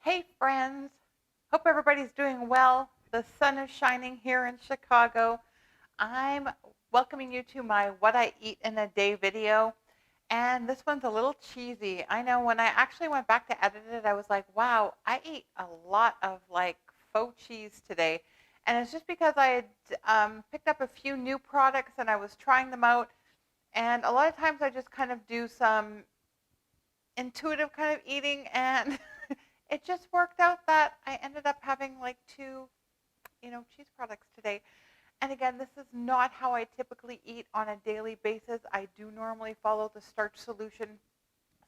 Hey friends, hope everybody's doing well. The sun is shining here in Chicago. I'm welcoming you to my What I Eat in a Day video. And this one's a little cheesy. I know when I actually went back to edit it, I was like, wow, I ate a lot of like faux cheese today. And it's just because I had picked up a few new products and I was trying them out. And a lot of times I just kind of do some intuitive kind of eating and it just worked out that I ended up having like two, cheese products today. And again, this is not how I typically eat on a daily basis. I do normally follow the starch solution.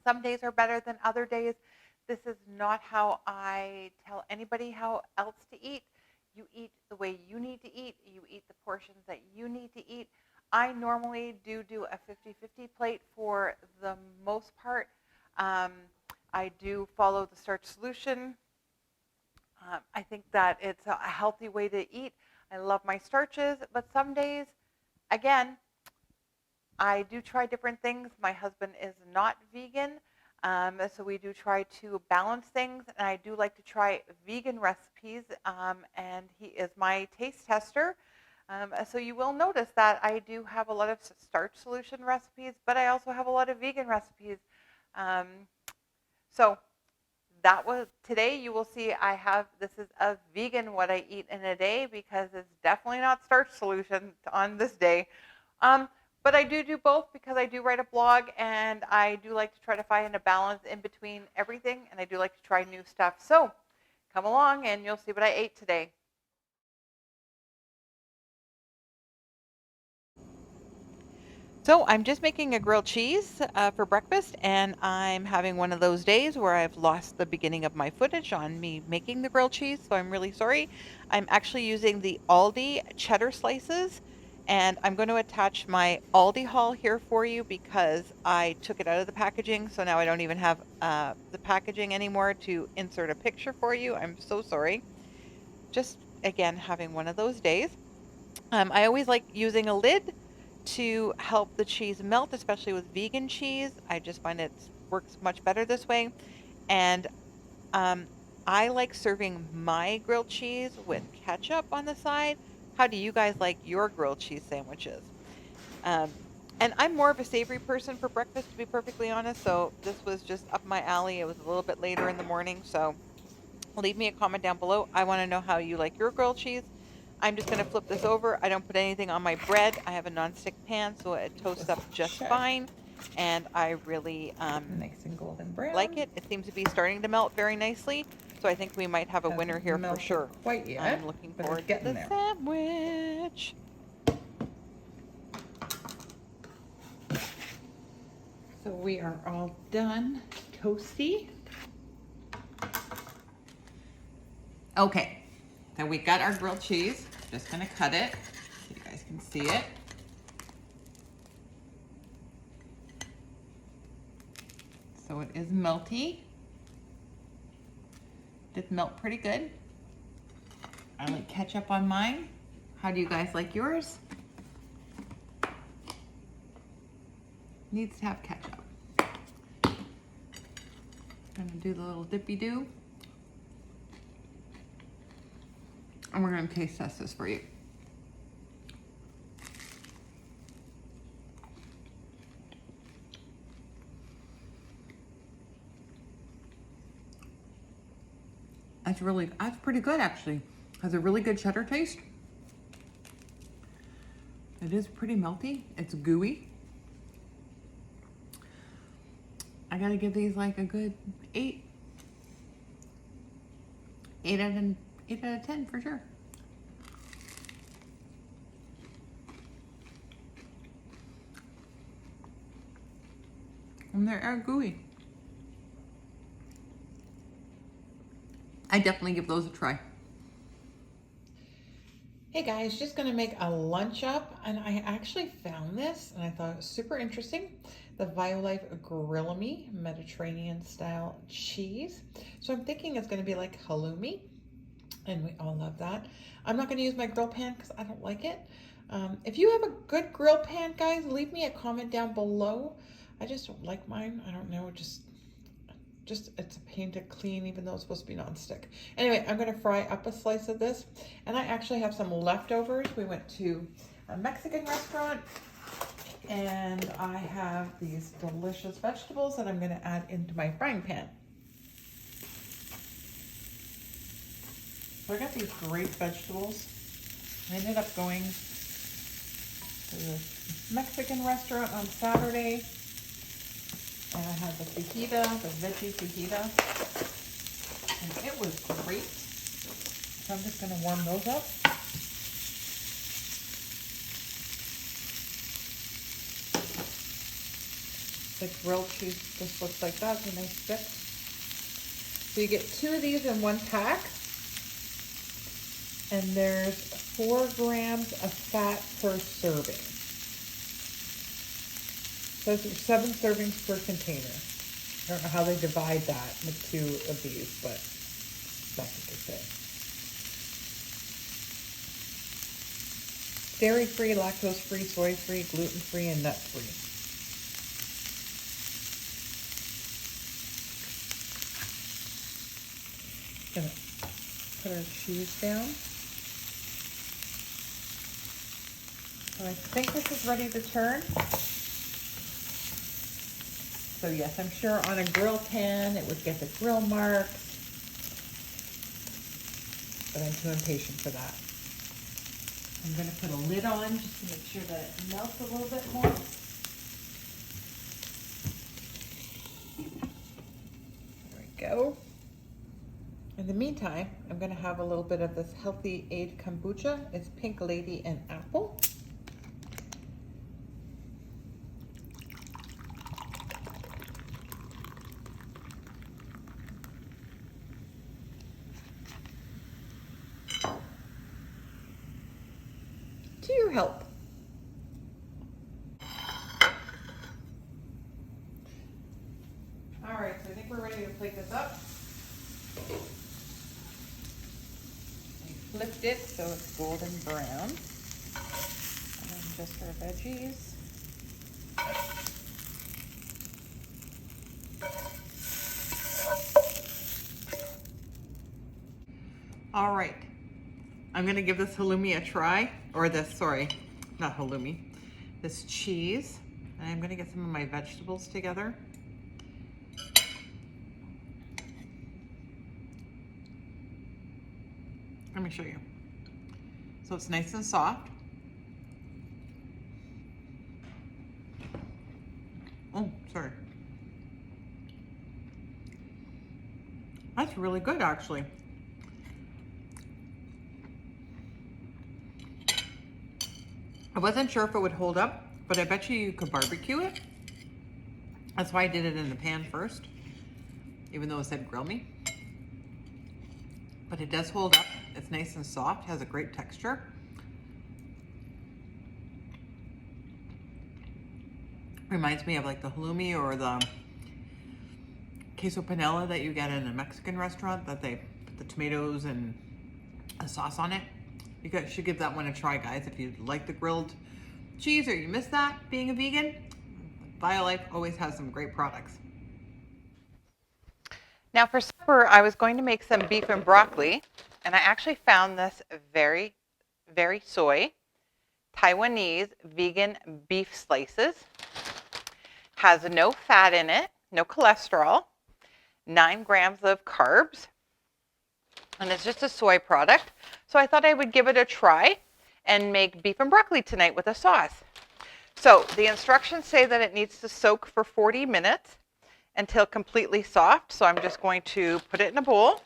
Some days are better than other days. This is not how I tell anybody how else to eat. You eat the way you need to eat. You eat the portions that you need to eat. I normally do a 50-50 plate for the most part. Um, I do follow the starch solution. I think that it's a healthy way to eat. I love my starches, but some days, again, I do try different things. My husband is not vegan, so we do try to balance things, and I do like to try vegan recipes, and he is my taste tester. So you will notice that I do have a lot of starch solution recipes, but I also have a lot of vegan recipes. Um, so that was today. You will see I have this is a vegan what I eat in a day because it's definitely not starch solution on this day. Um, but I do both because I do write a blog and I do like to try to find a balance in between everything, and I do like to try new stuff. So come along and you'll see what I ate today. So I'm just making a grilled cheese for breakfast, and I'm having one of those days where I've lost the beginning of my footage on me making the grilled cheese, so I'm really sorry. I'm actually using the Aldi cheddar slices, and I'm going to attach my Aldi haul here for you because I took it out of the packaging, so now I don't even have the packaging anymore to insert a picture for you. I'm so sorry. Just, again, having one of those days. I always like using a lid to help the cheese melt, especially with vegan cheese. I just find it works much better this way. And um, I like serving my grilled cheese with ketchup on the side. How do you guys like your grilled cheese sandwiches? Um, and I'm more of a savory person for breakfast, to be perfectly honest. So this was just up my alley. It was a little bit later in the morning. So leave me a comment down below. I want to know how you like your grilled cheese. I'm just going to flip this over. I don't put anything on my bread. I have a nonstick pan, so it toasts up just fine. And I really nice and golden brown. like it. It seems to be starting to melt very nicely. So I think we might have a winner here for sure. Quite yet, I'm looking forward to the sandwich. So we are all done. Toasty. Okay, so we got our grilled cheese. Just gonna cut it so you guys can see it. So it is melty. It did melt pretty good. I like ketchup on mine. How do you guys like yours? Needs to have ketchup. Gonna do the little dippy do. And we're gonna taste test this for you. That's pretty good actually. Has a really good cheddar taste. It is pretty melty. It's gooey. I gotta give these like a good 8. 8 out of 10 for sure. And they're gooey. I definitely give those a try. Hey guys, just gonna make a lunch up, and I actually found this and I thought it was super interesting. The Violife Grill-A-Me Mediterranean style cheese. So I'm thinking it's gonna be like halloumi, and we all love that. I'm not gonna use my grill pan because I don't like it. If you have a good grill pan, guys, leave me a comment down below. I just don't like mine. I don't know, just it's a pain to clean even though it's supposed to be nonstick. Anyway, I'm gonna fry up a slice of this, and I actually have some leftovers. We went to a Mexican restaurant, and I have these delicious vegetables that I'm gonna add into my frying pan. So I got these great vegetables. I ended up going to the Mexican restaurant on Saturday, and I had the fajita, the veggie fajita, and it was great. So I'm just gonna warm those up. The grilled cheese just looks like that, it's a nice stick. So you get 2 of these in 1 pack, and there's 4 grams of fat per serving. So it's 7 servings per container. I don't know how they divide that with 2 of these, but that's what they say. Dairy-free, lactose-free, soy-free, gluten-free, and nut-free. Gonna put our cheese down. So I think this is ready to turn. So yes, I'm sure on a grill pan it would get the grill marks, but I'm too impatient for that. I'm going to put a lid on just to make sure that it melts a little bit more. There we go. In the meantime, I'm going to have a little bit of this Healthy Aid kombucha. It's Pink Lady and Apple. To your help. All right, so I think we're ready to plate this up. I flipped it so it's golden brown. And then just our veggies. All right, I'm gonna give this halloumi a try, or this, sorry, not halloumi, this cheese. And I'm gonna get some of my vegetables together. Let me show you. So it's nice and soft. Oh, sorry. That's really good, actually. I wasn't sure if it would hold up, but I bet you could barbecue it. That's why I did it in the pan first, even though it said grill me. But it does hold up. It's nice and soft, has a great texture. Reminds me of like the halloumi or the queso panela that you get in a Mexican restaurant, that they put the tomatoes and a sauce on it. You guys should give that one a try, guys. If you like the grilled cheese or you miss that being a vegan, BioLife always has some great products. Now for supper, I was going to make some beef and broccoli, and I actually found this very, very soy Taiwanese vegan beef slices. Has no fat in it, no cholesterol, 9 grams of carbs, and it's just a soy product. So I thought I would give it a try and make beef and broccoli tonight with a sauce. So the instructions say that it needs to soak for 40 minutes until completely soft. So I'm just going to put it in a bowl.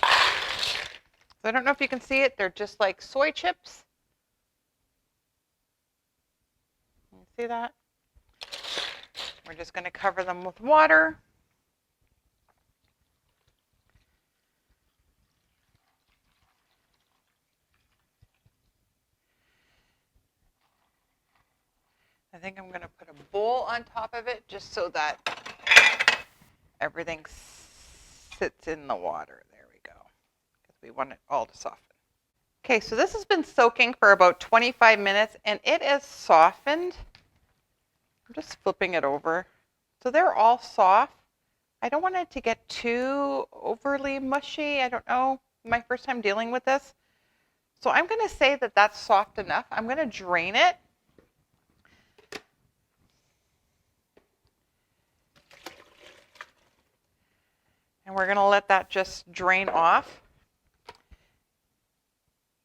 So I don't know if you can see it. They're just like soy chips. You see that? We're just going to cover them with water. I think I'm going to put a bowl on top of it just so that everything sits in the water. There we go. Because we want it all to soften. Okay, so this has been soaking for about 25 minutes and it is softened I'm just flipping it over. So they're all soft. I don't want it to get too overly mushy. I don't know. My first time dealing with this. So I'm going to say that that's soft enough. I'm going to drain it. And we're going to let that just drain off.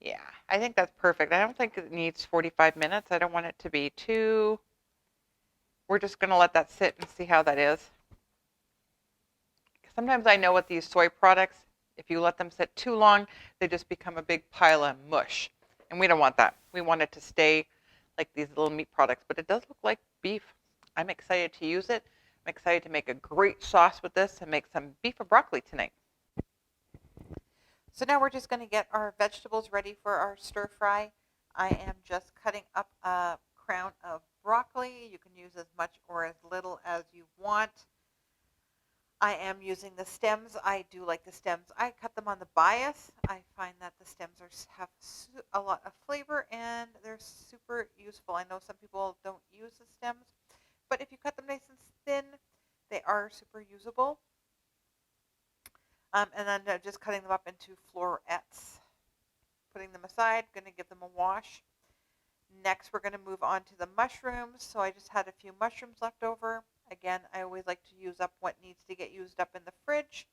Yeah, I think that's perfect. I don't think it needs 45 minutes. I don't want it to be too... We're just going to let that sit and see how that is. Sometimes I know with these soy products, if you let them sit too long, they just become a big pile of mush. And we don't want that. We want it to stay like these little meat products, but it does look like beef. I'm excited to use it. I'm excited to make a great sauce with this and make some beef and broccoli tonight. So now we're just going to get our vegetables ready for our stir fry. I am just cutting up a crown of broccoli. You can use as much or as little as you want. I am using the stems. I do like the stems. I cut them on the bias. I find that the stems have a lot of flavor and they're super useful. I know some people don't use the stems, but if you cut them nice and thin, they are super usable. And then just cutting them up into florets. Putting them aside, going to give them a wash. Next, we're going to move on to the mushrooms. So I just had a few mushrooms left over. Again, I always like to use up what needs to get used up in the fridge.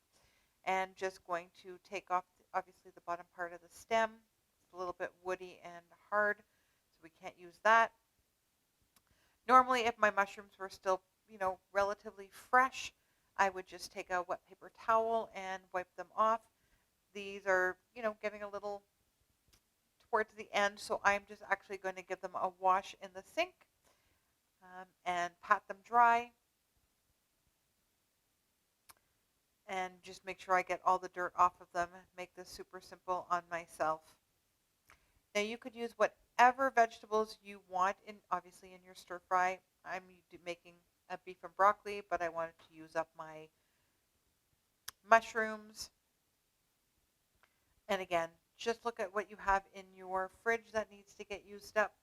And just going to take off, obviously, the bottom part of the stem. It's a little bit woody and hard, so we can't use that. Normally, if my mushrooms were still, relatively fresh, I would just take a wet paper towel and wipe them off. These are, getting a little towards the end, so I'm just actually going to give them a wash in the sink and pat them dry. And just make sure I get all the dirt off of them. Make this super simple on myself. Now you could use whatever vegetables you want obviously in your stir fry. I'm making a beef and broccoli, but I wanted to use up my mushrooms. And again, just look at what you have in your fridge that needs to get used up.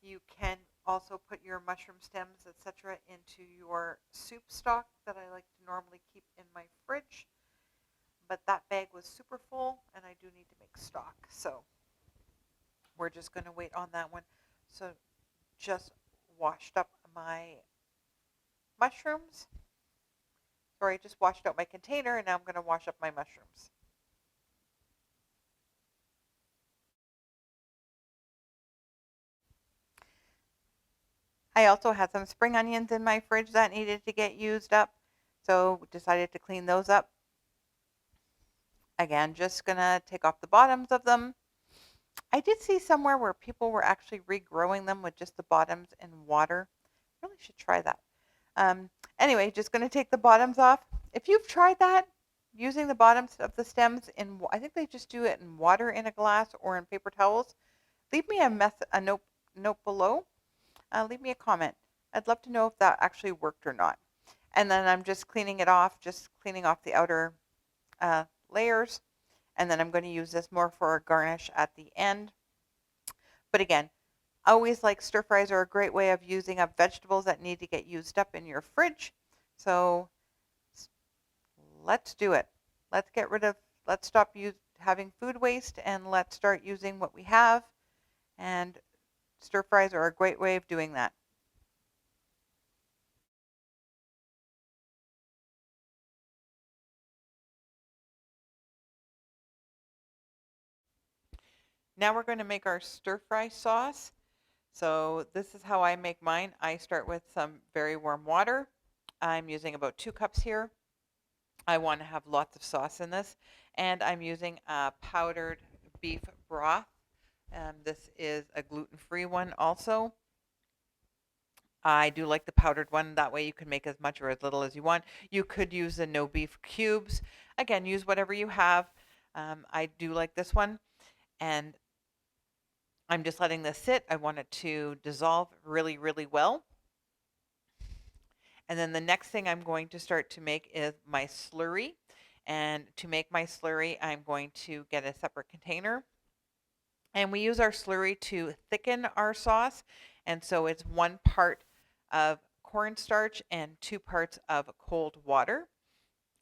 You can also put your mushroom stems, etc., into your soup stock that I like to normally keep in my fridge. But that bag was super full, and I do need to make stock. So we're just going to wait on that one. So just washed up my mushrooms. Sorry, I just washed out my container, and now I'm going to wash up my mushrooms. I also had some spring onions in my fridge that needed to get used up, so decided to clean those up. Again, just going to take off the bottoms of them. I did see somewhere where people were actually regrowing them with just the bottoms in water. Really should try that. Anyway, just going to take the bottoms off. If you've tried that, using the bottoms of the stems I think they just do it in water in a glass or in paper towels, leave me a note below. Leave me a comment. I'd love to know if that actually worked or not. And then I'm just cleaning it off, just cleaning off the outer layers. And then I'm going to use this more for a garnish at the end. But again, I always like stir fries are a great way of using up vegetables that need to get used up in your fridge. So let's do it. Let's stop having food waste and let's start using what we have. And stir fries are a great way of doing that. Now we're going to make our stir fry sauce. So this is how I make mine. I start with some very warm water. I'm using about 2 cups here. I want to have lots of sauce in this. And I'm using a powdered beef broth. This is a gluten-free one also. I do like the powdered one. That way you can make as much or as little as you want. You could use the no beef cubes. Again, use whatever you have. I do like this one. And I'm just letting this sit. I want it to dissolve really, really well. And then the next thing I'm going to start to make is my slurry. And to make my slurry, I'm going to get a separate container. And we use our slurry to thicken our sauce. And so it's 1 part of cornstarch and 2 parts of cold water.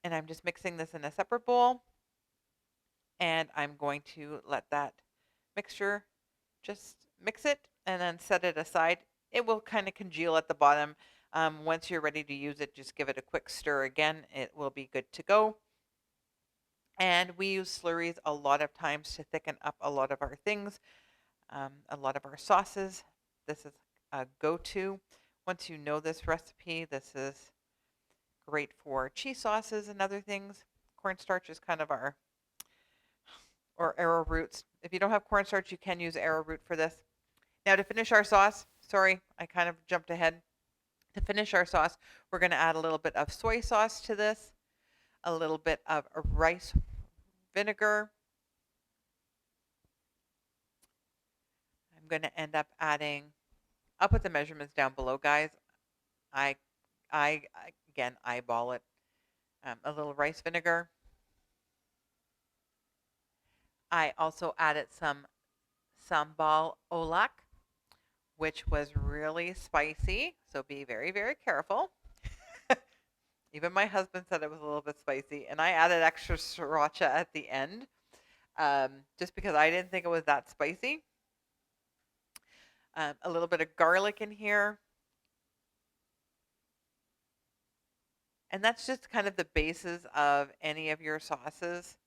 And I'm just mixing this in a separate bowl. And I'm going to let that mixture just mix it and then set it aside. It will kind of congeal at the bottom. Once you're ready to use it, just give it a quick stir again. It will be good to go. And we use slurries a lot of times to thicken up a lot of our things, a lot of our sauces. This is a go-to. Once you know this recipe, this is great for cheese sauces and other things. Cornstarch is kind of our, or arrowroot. If you don't have cornstarch, you can use arrowroot for this. Now to finish our sauce, sorry, I kind of jumped ahead. To finish our sauce, we're going to add a little bit of soy sauce to this, a little bit of rice vinegar. I'm going to end up adding, I'll put the measurements down below, guys. I, I again, eyeball it. A little rice vinegar. I also added some sambal olak, which was really spicy. So be very, very careful. Even my husband said it was a little bit spicy. And I added extra sriracha at the end, just because I didn't think it was that spicy. A little bit of garlic in here. And that's just kind of the basis of any of your sauces.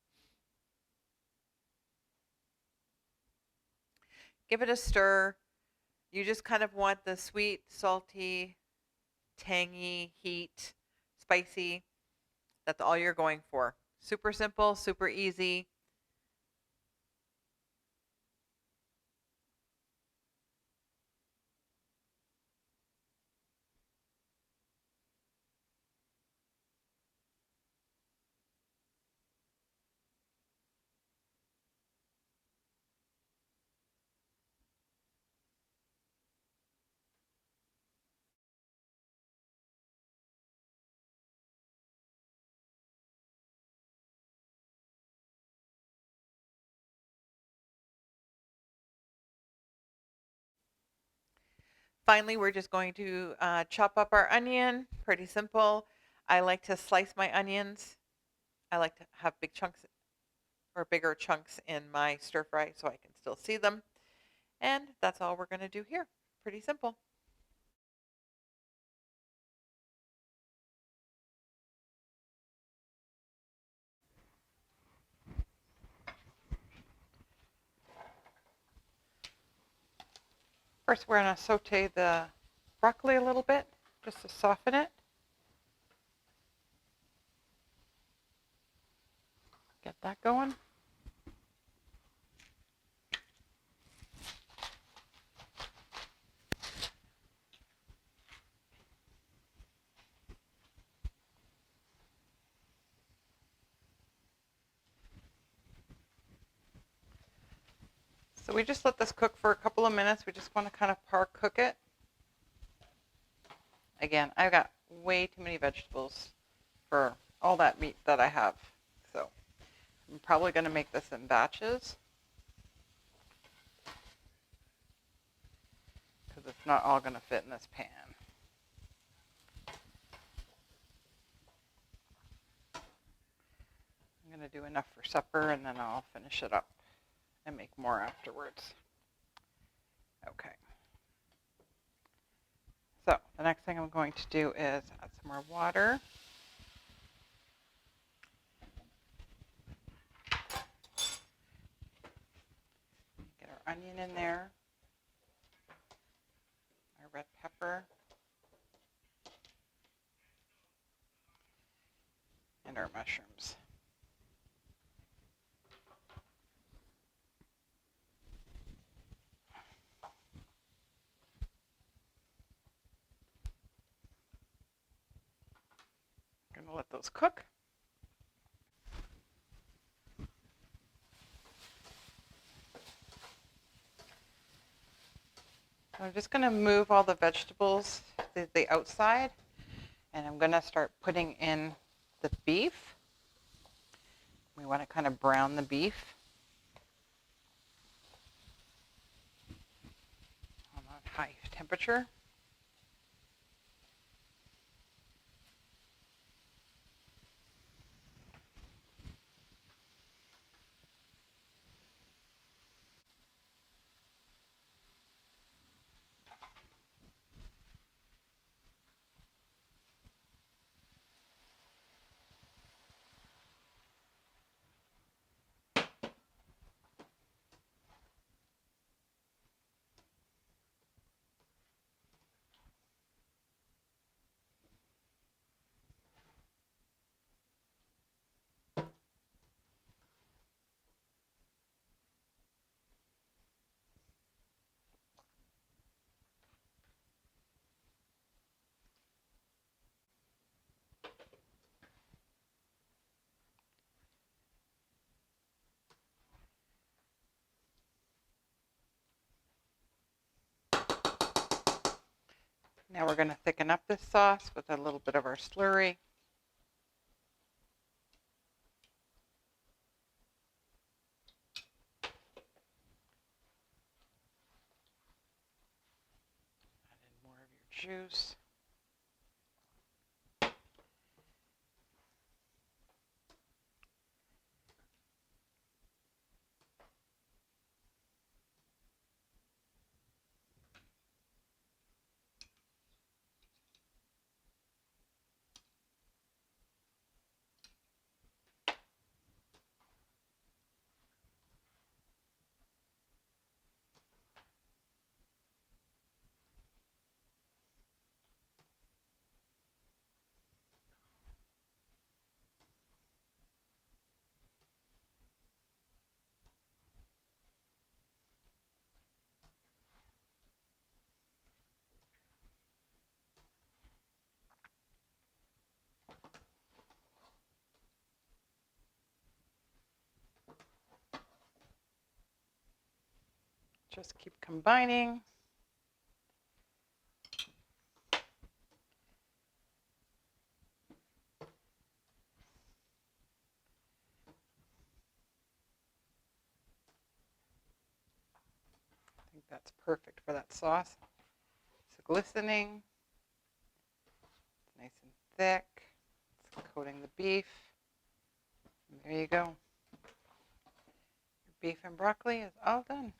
Give it a stir. You just kind of want the sweet, salty, tangy, heat, spicy. That's all you're going for. Super simple, super easy. Finally, we're just going to chop up our onion. Pretty simple. I like to slice my onions. I like to have big chunks or bigger chunks in my stir fry so I can still see them. And that's all we're going to do here. Pretty simple. First, we're going to saute the broccoli a little bit just to soften it. Get that going. So we just let this cook for a couple of minutes. We just want to kind of par cook it. Again, I've got way too many vegetables for all that meat that I have. So I'm probably going to make this in batches because it's not all going to fit in this pan. I'm going to do enough for supper and then I'll finish it up and make more afterwards. Okay. So the next thing I'm going to do is add some more water. Get our onion in there, our red pepper, and our mushrooms. I'm going to let those cook. I'm just going to move all the vegetables to the outside, and I'm going to start putting in the beef. We want to kind of brown the beef on a high temperature. Now we're going to thicken up this sauce with a little bit of our slurry. Add in more of your juice. Just keep combining. I think that's perfect for that sauce. It's glistening. It's nice and thick. It's coating the beef. And there you go. Your beef and broccoli is all done.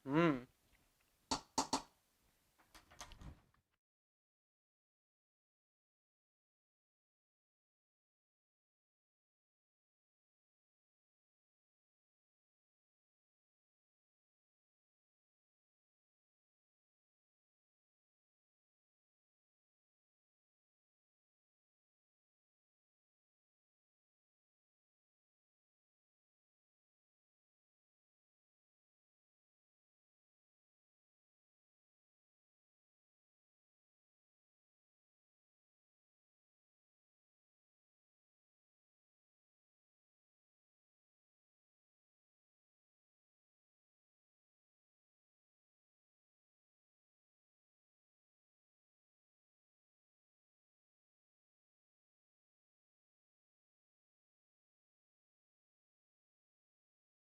Mm.